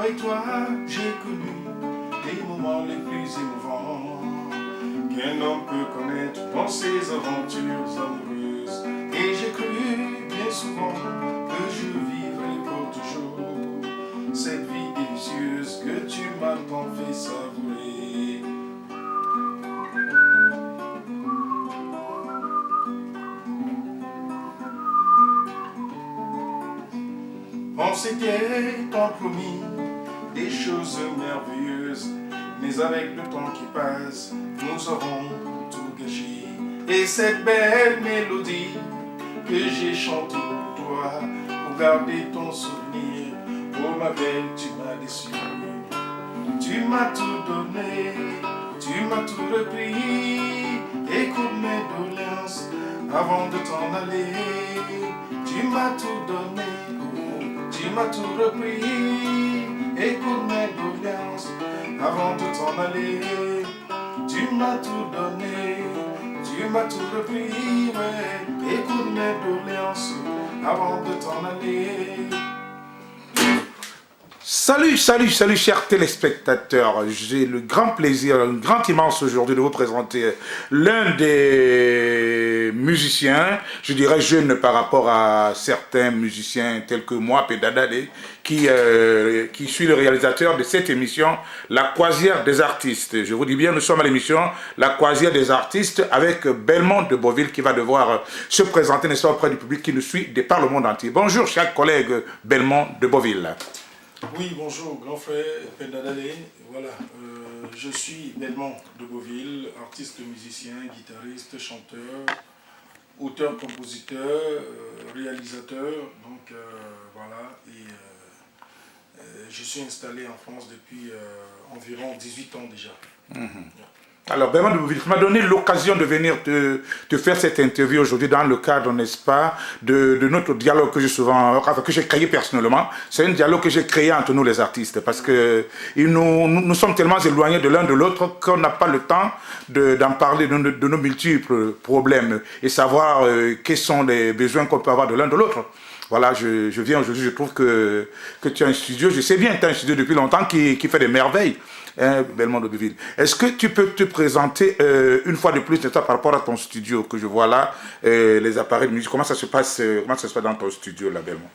Avec toi, j'ai connu les moments les plus émouvants qu'un homme peut connaître dans ses aventures amoureuses. Et j'ai cru bien souvent que je vivrais pour toujours cette vie délicieuse que tu m'as tant fait savourer. On s'était tant promis des choses merveilleuses, mais avec le temps qui passe, nous aurons tout gâché. Et cette belle mélodie que j'ai chantée pour toi, pour garder ton souvenir, oh ma belle, tu m'as déçu. Tu m'as tout donné, tu m'as tout repris. Écoute mes doléances avant de t'en aller. Tu m'as tout donné, tu m'as tout repris. Écoute mes doléances avant de t'en aller. Tu m'as tout donné, tu m'as tout repris. Ouais. Écoute mes doléances avant de t'en aller. Salut, salut, salut chers téléspectateurs. J'ai le grand plaisir, un grand immense aujourd'hui de vous présenter l'un des musiciens, je dirais jeune par rapport à certains musiciens tels que moi, Pédadadé, qui suis le réalisateur de cette émission, La Croisière des Artistes. Je vous dis bien, nous sommes à l'émission La Croisière des Artistes avec Belmont de Beauville qui va devoir se présenter, n'est-ce pas, auprès du public qui nous suit de par le monde entier. Bonjour chers collègues Belmont de Beauville. Oui, bonjour, grand frère Pendadale. Voilà, je suis Belmont de Beauville, artiste, musicien, guitariste, chanteur, auteur, compositeur, réalisateur. Donc voilà, et je suis installé en France depuis environ 18 ans déjà. Alors, Belmont de Beauville, tu m'as donné l'occasion de venir te faire cette interview aujourd'hui dans le cadre, n'est-ce pas, de notre dialogue que j'ai créé personnellement. C'est un dialogue que j'ai créé entre nous les artistes parce que nous sommes tellement éloignés de l'un de l'autre qu'on n'a pas le temps d'en parler de nos multiples problèmes et savoir quels sont les besoins qu'on peut avoir de l'un de l'autre. Voilà, je viens aujourd'hui, je trouve que tu as un studio, je sais bien que tu as un studio depuis longtemps qui fait des merveilles. Belmont de Beauville. Est-ce que tu peux te présenter une fois de plus par rapport à ton studio que je vois là, les appareils de musique, comment ça se passe dans ton studio là, Belmont?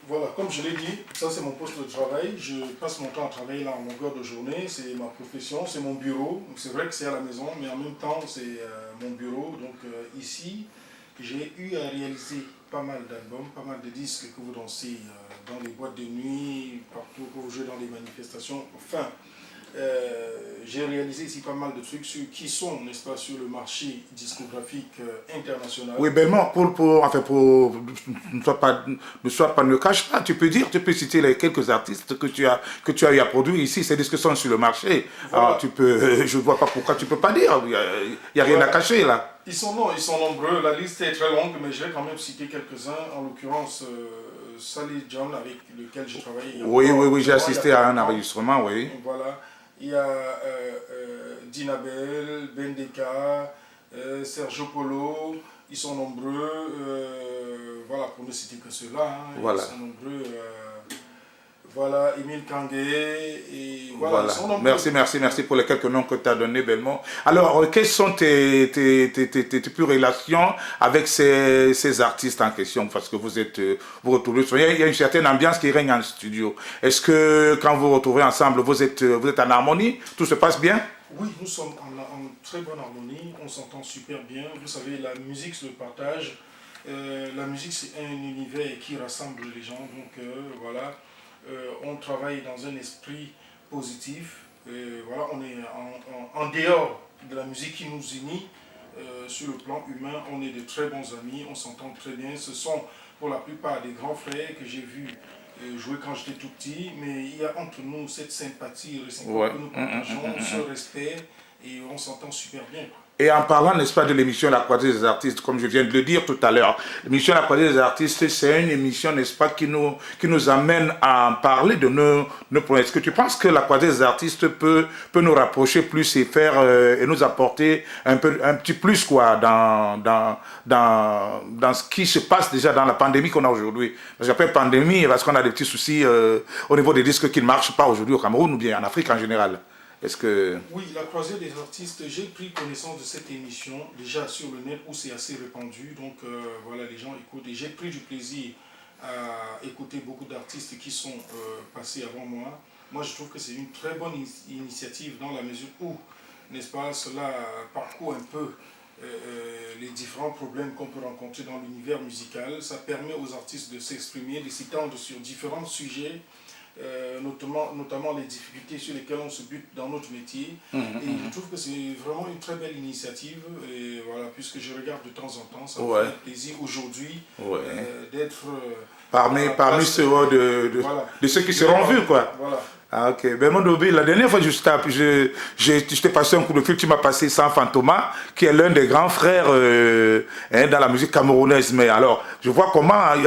Voilà, comme je l'ai dit, ça c'est mon poste de travail. Je passe mon temps à travailler là en longueur de journée. C'est ma profession, c'est mon bureau. C'est vrai que c'est à la maison, mais en même temps c'est mon bureau. Donc ici, j'ai eu à réaliser pas mal d'albums, pas mal de disques que vous dansez dans les boîtes de nuit, partout, que vous jouez dans les manifestations. Enfin, j'ai réalisé ici pas mal de trucs qui sont, n'est-ce pas, sur le marché discographique international. Oui, Belmont, ne sois pas, ne cache pas, tu peux citer les quelques artistes que tu as eu à produire ici, ces disques sont sur le marché. Voilà. Alors, je ne vois pas pourquoi tu ne peux pas dire, il n'y a rien à cacher là. Ils sont nombreux, la liste est très longue, mais je vais quand même citer quelques-uns, en l'occurrence Sally John avec lequel j'ai travaillé. Oui, j'ai assisté à un enregistrement, oui. Voilà. Il y a Dinabel, Bendeka, Sergio Polo, ils sont nombreux, voilà, pour ne citer que ceux-là, hein, voilà. Ils sont nombreux, voilà, Emile Kangué, et voilà, ils sont nombreux. Merci pour les quelques noms que tu as donnés, Belmont. Alors, quelles sont tes pures relations avec ces artistes en question? Parce que vous retrouvez, il y a une certaine ambiance qui règne en studio. Est-ce que quand vous vous retrouvez ensemble, vous êtes en harmonie? Tout se passe bien? Oui, nous sommes en très bonne harmonie, on s'entend super bien. Vous savez, la musique, c'est le partage. La musique, c'est un univers qui rassemble les gens, donc voilà. On travaille dans un esprit positif. Voilà, on est en dehors de la musique qui nous unit. Sur le plan humain, on est de très bons amis, on s'entend très bien. Ce sont pour la plupart des grands frères que j'ai vus jouer quand j'étais tout petit, mais il y a entre nous cette sympathie réciproque que nous partageons, ce respect, et on s'entend super bien. Et en parlant, n'est-ce pas, de l'émission La Croisée des artistes, comme je viens de le dire tout à l'heure, l'émission La Croisée des artistes, c'est une émission, n'est-ce pas, qui nous amène à parler de nos problèmes. Est-ce que tu penses que La Croisée des artistes peut nous rapprocher plus et faire et nous apporter un petit plus quoi dans ce qui se passe déjà dans la pandémie qu'on a aujourd'hui? J'appelle pandémie parce qu'on a des petits soucis au niveau des disques qui ne marchent pas aujourd'hui au Cameroun ou bien en Afrique en général. Est-ce que... Oui, la croisée des artistes, j'ai pris connaissance de cette émission déjà sur le net où c'est assez répandu. Donc voilà, les gens écoutent et j'ai pris du plaisir à écouter beaucoup d'artistes qui sont passés avant moi. Moi, je trouve que c'est une très bonne initiative dans la mesure où, n'est-ce pas, cela parcourt un peu les différents problèmes qu'on peut rencontrer dans l'univers musical. Ça permet aux artistes de s'exprimer, de s'étendre sur différents sujets. Notamment les difficultés sur lesquelles on se bute dans notre métier. Et je trouve que c'est vraiment une très belle initiative. Et voilà, puisque je regarde de temps en temps, ça me fait plaisir aujourd'hui d'être parmi ceux de ceux qui seront vus, quoi. Voilà. Ah, ok. Ben, mon Dobi, la dernière fois, je t'ai passé un coup de fil, tu m'as passé Sans Fantoma, qui est l'un des grands frères dans la musique camerounaise. Mais alors, je vois comment il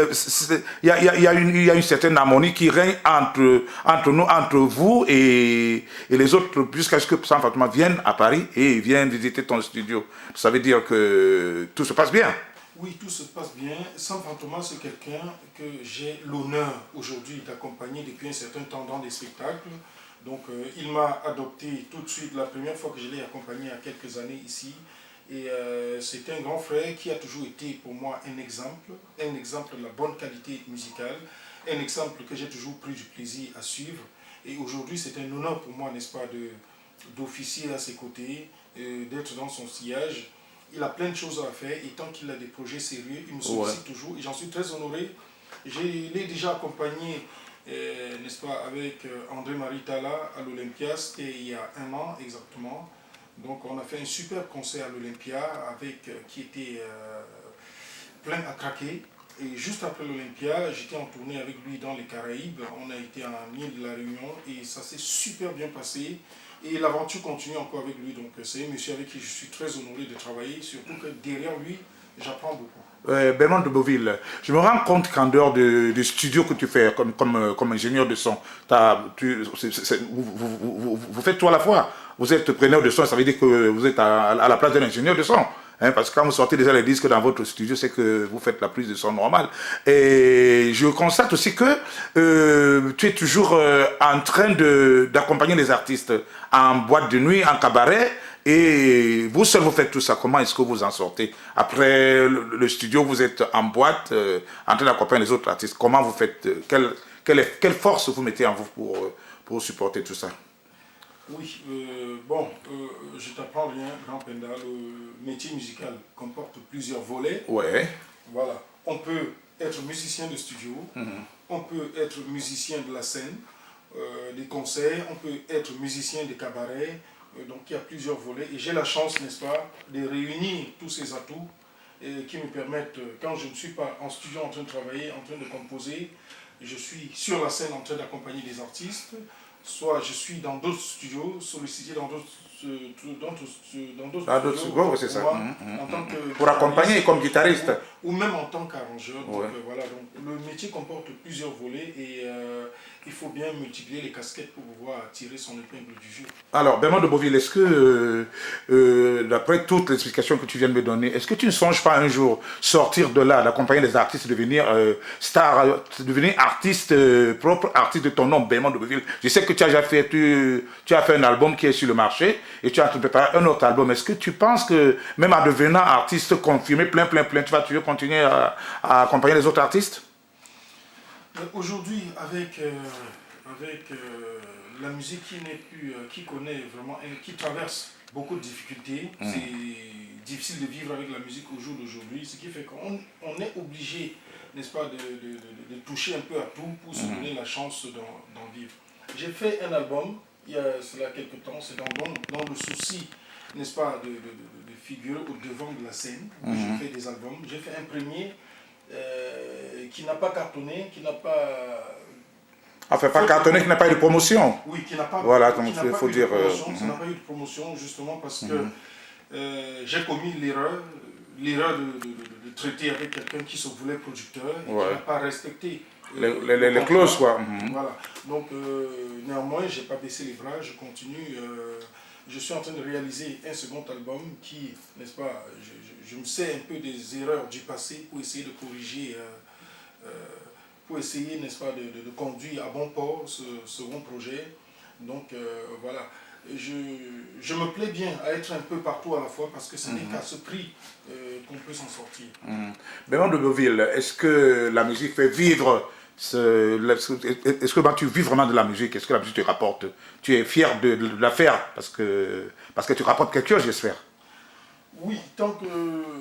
y a une certaine harmonie qui règne entre nous, entre vous et les autres, jusqu'à ce que Sans Fantoma vienne à Paris et vienne visiter ton studio. Ça veut dire que tout se passe bien. Oui, tout se passe bien. Sans Fantoma, c'est quelqu'un que j'ai l'honneur aujourd'hui d'accompagner depuis un certain temps dans des spectacles. Donc, il m'a adopté tout de suite la première fois que je l'ai accompagné il y a quelques années ici. Et c'est un grand frère qui a toujours été pour moi un exemple de la bonne qualité musicale, un exemple que j'ai toujours pris du plaisir à suivre. Et aujourd'hui, c'est un honneur pour moi, n'est-ce pas, d'officier à ses côtés, d'être dans son sillage. Il a plein de choses à faire et tant qu'il a des projets sérieux, il me sollicite toujours et j'en suis très honoré. Je l'ai déjà accompagné, n'est-ce pas, avec André-Marie Talla à l'Olympia, c'était il y a 1 an exactement. Donc on a fait un super concert à l'Olympia qui était plein à craquer. Et juste après l'Olympia, j'étais en tournée avec lui dans les Caraïbes. On a été en île de la Réunion et ça s'est super bien passé. Et l'aventure continue encore avec lui. Donc c'est un monsieur avec qui je suis très honoré de travailler. Surtout que derrière lui, j'apprends beaucoup. Bernard de Beauville, je me rends compte qu'en dehors du studio que tu fais comme ingénieur de son, vous faites tout à la fois. Vous êtes preneur de son, ça veut dire que vous êtes à la place d'un ingénieur de son. Hein, parce que quand vous sortez déjà les disques dans votre studio, c'est que vous faites la prise de son normale. Et je constate aussi que tu es toujours en train d'accompagner les artistes en boîte de nuit, en cabaret. Et vous seul, vous faites tout ça. Comment est-ce que vous en sortez? Après le studio, vous êtes en boîte, en train d'accompagner les autres artistes. Comment vous faites? Quelle force vous mettez en vous pour supporter tout ça? Oui, je t'apprends rien, grand Penda. Le métier musical comporte plusieurs volets. Ouais. Voilà. On peut être musicien de studio, on peut être musicien de la scène, des concerts, on peut être musicien de cabaret. Donc il y a plusieurs volets et j'ai la chance, n'est-ce pas, de réunir tous ces atouts qui me permettent, quand je ne suis pas en studio en train de travailler, en train de composer, je suis sur la scène en train d'accompagner des artistes, soit je suis dans d'autres studios, sollicité dans d'autres studios, c'est ça. En tant que pour accompagner comme guitariste. Ou même en tant qu'arrangeur. Donc, voilà, donc, le métier comporte plusieurs volets et il faut bien multiplier les casquettes pour pouvoir tirer son épingle du jeu. Alors, Bernard de Beauville, est-ce que, d'après toutes les explications que tu viens de me donner, est-ce que tu ne songes pas un jour sortir de là, d'accompagner les artistes, devenir star, devenir artiste, propre artiste de ton nom, Bernard de Beauville? Je sais que tu as déjà fait, tu as fait un album qui est sur le marché et tu as préparé un autre album. Est-ce que tu penses que, même en devenant artiste confirmé, plein, tu veux continuer à accompagner les autres artistes? Aujourd'hui, avec la musique qui n'est plus, qui connaît vraiment, qui traverse beaucoup de difficultés, c'est difficile de vivre avec la musique au jour d'aujourd'hui, ce qui fait qu'on est obligé, n'est-ce pas, de toucher un peu à tout pour se donner la chance d'en vivre. J'ai fait un album, il y a cela quelques temps, c'est dans le souci, n'est-ce pas, de figurer au devant de la scène. J'ai fait des albums, j'ai fait un premier qui n'a pas cartonné, qui n'a pas... Enfin, pas cartonné, qui n'a pas eu de promotion. Oui, qui n'a pas, voilà, donc il faut dire... Ça n'a pas eu de promotion, justement parce que j'ai commis l'erreur de traiter avec quelqu'un qui se voulait producteur et qui n'a pas respecté les clauses, quoi. Voilà. Donc, néanmoins, je n'ai pas baissé les bras, je continue. Je suis en train de réaliser un second album qui, n'est-ce pas, je me sais un peu des erreurs du passé pour essayer de corriger, pour essayer, n'est-ce pas, de conduire à bon port ce second projet. Donc, voilà. Je me plais bien à être un peu partout à la fois parce que ce n'est qu'à ce prix qu'on peut s'en sortir. Bernard de Beauville, est-ce que la musique fait vivre est-ce que tu vis vraiment de la musique? Est-ce que la musique te rapporte? Tu es fier de la faire parce que tu rapportes quelque chose, j'espère. Oui, tant que,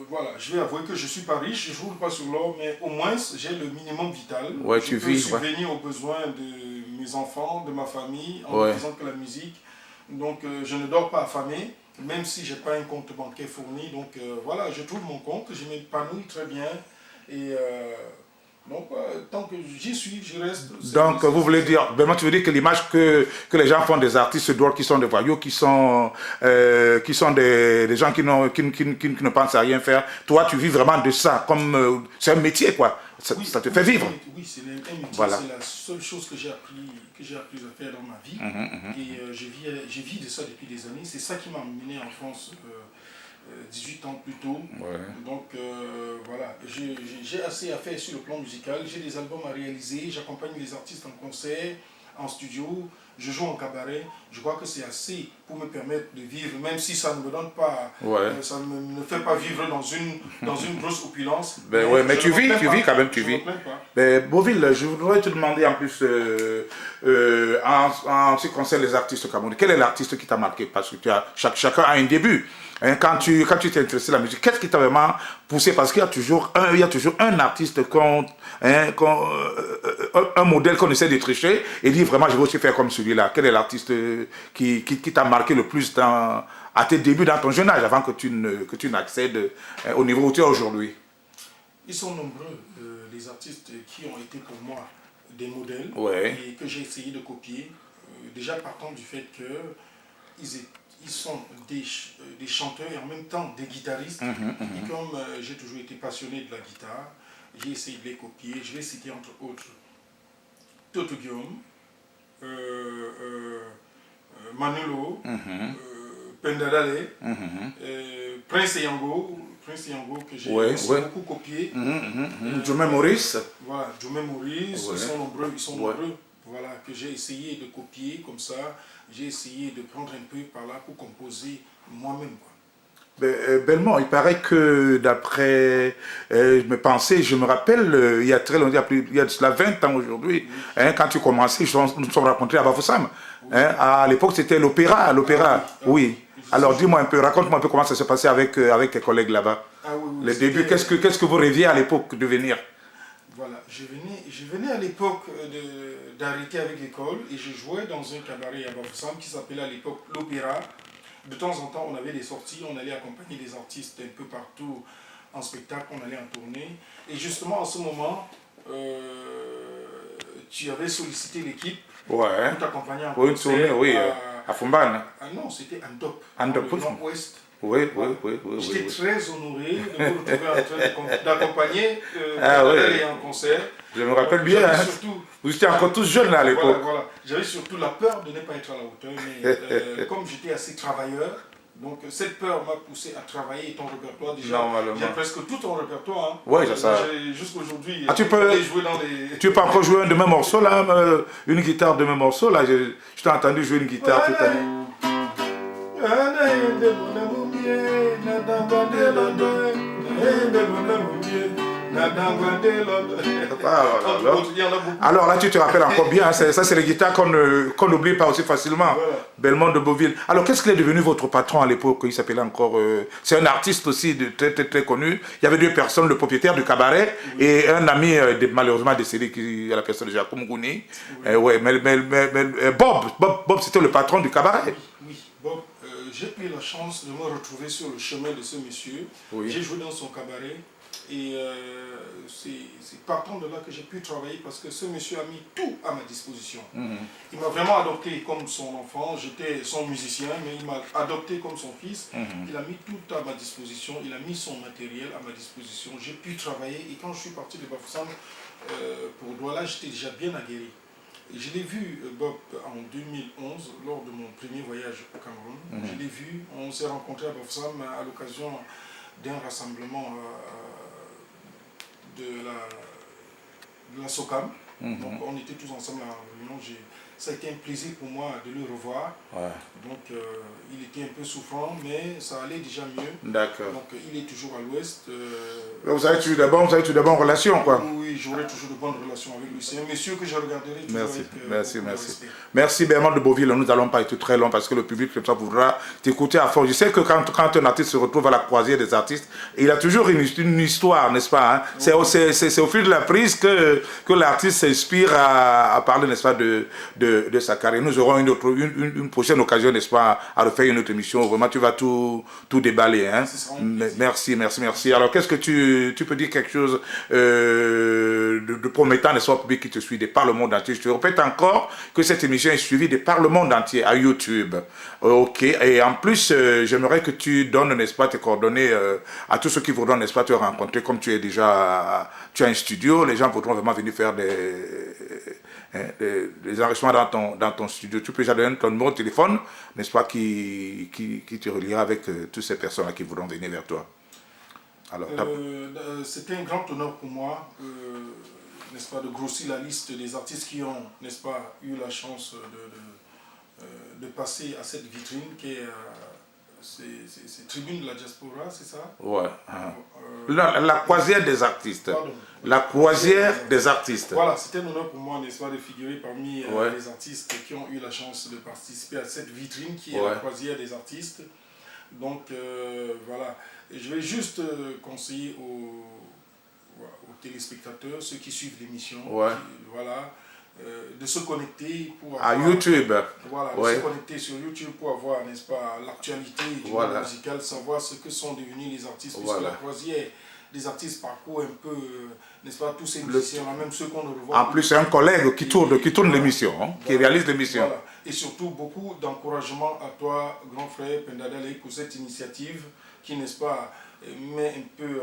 voilà, je vais avouer que je ne suis pas riche, je ne roule pas sur l'or, mais au moins j'ai le minimum vital. Ouais, je peux subvenir aux besoins de mes enfants, de ma famille, en ne faisant que la musique. Donc je ne dors pas affamé, même si je n'ai pas un compte bancaire fourni. Donc voilà, je trouve mon compte, je m'épanouis très bien. Et donc, tant que j'y suis, je reste. Donc, vous voulez dire, vraiment, tu veux dire que l'image que les gens font des artistes d'or qui sont des voyous, qui sont des gens qui ne pensent à rien faire, toi, tu vis vraiment de ça, comme c'est un métier, quoi. Ça te fait vivre. Oui, c'est un métier, voilà. C'est la seule chose que j'ai appris à faire dans ma vie. Et je vis de ça depuis des années. C'est ça qui m'a amené en France 18 ans plus tôt. Donc voilà, j'ai assez à faire sur le plan musical. J'ai des albums à réaliser, j'accompagne les artistes en concert, en studio, je joue en cabaret. Je crois que c'est assez pour me permettre de vivre, même si ça ne me donne pas, ça ne me fait pas vivre dans une grosse opulence. Mais tu vis quand même, tu vis. Mais Beauville, je voudrais te demander en plus, en ce qui concerne les artistes camerounais, quel est l'artiste qui t'a marqué? Parce que chacun a un début. Hein, quand tu t'es intéressé à la musique, qu'est-ce qui t'a vraiment poussé? Parce qu'il y a toujours un artiste, un modèle qu'on essaie de tricher et dit vraiment je veux aussi faire comme celui-là. Quel est l'artiste qui t'a marqué le plus à tes débuts dans ton jeune âge, avant que tu n'accèdes au niveau où tu es aujourd'hui? Ils sont nombreux, les artistes qui ont été pour moi des modèles et que j'ai essayé de copier. Déjà partant du fait qu'ils sont des chanteurs et en même temps des guitaristes. Et comme j'ai toujours été passionné de la guitare, j'ai essayé de les copier. Je vais citer entre autres Toto Guillaume, Manolo, Pendadale, Prince Yango que j'ai beaucoup copié. Jomé Maurice. Voilà, Jomé Maurice, ils sont nombreux. Voilà, que j'ai essayé de copier comme ça. J'ai essayé de prendre un peu par là pour composer moi-même. Bellemont, il paraît que d'après mes pensées, je me rappelle, il y a très longtemps, il y a cela 20 ans aujourd'hui, quand tu commençais, nous sommes rencontrés à Bafoussam. À l'époque, c'était l'opéra. Oui. Alors dis-moi un peu, raconte-moi un peu comment ça s'est passé avec tes collègues là-bas. Les débuts, qu'est-ce que vous rêviez à l'époque de venir? Voilà, je venais à l'époque d'arrêter avec l'école et je jouais dans un cabaret à Bafoussam qui s'appelait à l'époque l'Opéra. De temps en temps, on avait des sorties, on allait accompagner des artistes un peu partout en spectacle, on allait en tournée. Et justement, en ce moment, tu avais sollicité l'équipe pour t'accompagner en concert. Une tournée, à Fumban. Ah non, c'était Andop, dans le Nord-Ouest. Oui. J'étais très honoré de me retrouver en train d'accompagner en concert. Je me rappelle bien, vous étiez encore tous jeunes à l'époque. Voilà. J'avais surtout la peur de ne pas être à la hauteur, mais comme j'étais assez travailleur, donc cette peur m'a poussé à travailler ton répertoire. Déjà, j'ai presque tout ton répertoire. Oui, c'est ça. Jusqu'aujourd'hui, tu peux jouer dans les... Tu peux encore jouer un de mes morceaux là, une guitare de mes morceaux là. Je t'ai entendu jouer une guitare tout à l'heure. Alors là, tu te rappelles encore bien, hein, ça c'est les guitares qu'on n'oublie pas aussi facilement. Bellemont de Beauville. Alors qu'est-ce qu'il est devenu votre patron à l'époque? Il s'appelait encore... c'est un artiste aussi très connu. Il y avait deux personnes, le propriétaire du cabaret et un ami malheureusement décédé, qui est la personne de Jacques Mougouni. Mais Bob, c'était le patron du cabaret. Oui, Bob. J'ai eu la chance de me retrouver sur le chemin de ce monsieur. J'ai joué dans son cabaret. Et c'est partant de là que j'ai pu travailler parce que ce monsieur a mis tout à ma disposition. Il m'a vraiment adopté comme son enfant. J'étais son musicien, mais il m'a adopté comme son fils. Il a mis tout à ma disposition. Il a mis son matériel à ma disposition. J'ai pu travailler. Et quand je suis parti de Bafoussam pour Douala, j'étais déjà bien aguerri. Et je l'ai vu, Bob, en 2011, lors de mon premier voyage au Cameroun. Je l'ai vu. On s'est rencontrés à Bafoussam à l'occasion d'un rassemblement de la SOCAM. Donc on était tous ensemble en réunion. Ça a été un plaisir pour moi de le revoir. Donc il était un peu souffrant, mais ça allait déjà mieux. D'accord. Donc il est toujours à l'ouest. Vous avez eu de bonnes relations, quoi. Oui, j'aurai toujours de bonnes relations avec lui. C'est un monsieur que je regarderai toujours avec respect. Merci Bernard de Beauville. Nous n'allons pas être très long parce que le public comme ça voudra t'écouter à fond. Je sais que quand un artiste se retrouve à la croisière des artistes, il a toujours une histoire, n'est-ce pas, hein? C'est au fil de la prise que l'artiste s'inspire à parler, n'est-ce pas, de sa carrière. Nous aurons une prochaine occasion, n'est-ce pas, à refaire une autre émission. Vraiment, tu vas tout déballer, hein? Merci. Alors, qu'est-ce que tu peux dire quelque chose de promettant, n'est-ce pas, au public qui te suit par le monde entier? Je te répète encore que cette émission est suivie par le monde entier à YouTube. Ok. Et en plus, j'aimerais que tu donnes, n'est-ce pas, tes coordonnées à tous ceux qui voudront, n'est-ce pas, te rencontrer, comme tu as un studio. Les gens voudront vraiment venir faire des enregistrements dans ton studio. Tu peux déjà donner ton numéro de téléphone, n'est-ce pas, qui te reliera avec toutes ces personnes-là qui voudront venir vers toi. Alors, c'était un grand honneur pour moi, n'est-ce pas, de grossir la liste des artistes qui ont, n'est-ce pas, eu la chance de passer à cette vitrine qui est c'est Tribune de la Diaspora, c'est ça? Ouais. La croisière des artistes. Pardon. La croisière des artistes. Voilà, c'était un honneur pour moi, n'est-ce pas, de figurer parmi les artistes qui ont eu la chance de participer à cette vitrine qui est la croisière des artistes. Donc, voilà. Et je vais juste conseiller aux téléspectateurs, ceux qui suivent l'émission, voilà, de se connecter pour avoir, YouTube. Voilà, de se connecter sur YouTube pour avoir, n'est-ce pas, l'actualité du monde musical, savoir ce que sont devenus les artistes, puisque la croisière des artistes parcourt un peu, n'est-ce pas, tous ces musiciens-là, même ceux qu'on ne revoit. En plus, c'est un collègue qui tourne l'émission, qui réalise l'émission. Voilà. Et surtout, beaucoup d'encouragement à toi, grand frère Pendadale, pour cette initiative qui, n'est-ce pas, met un peu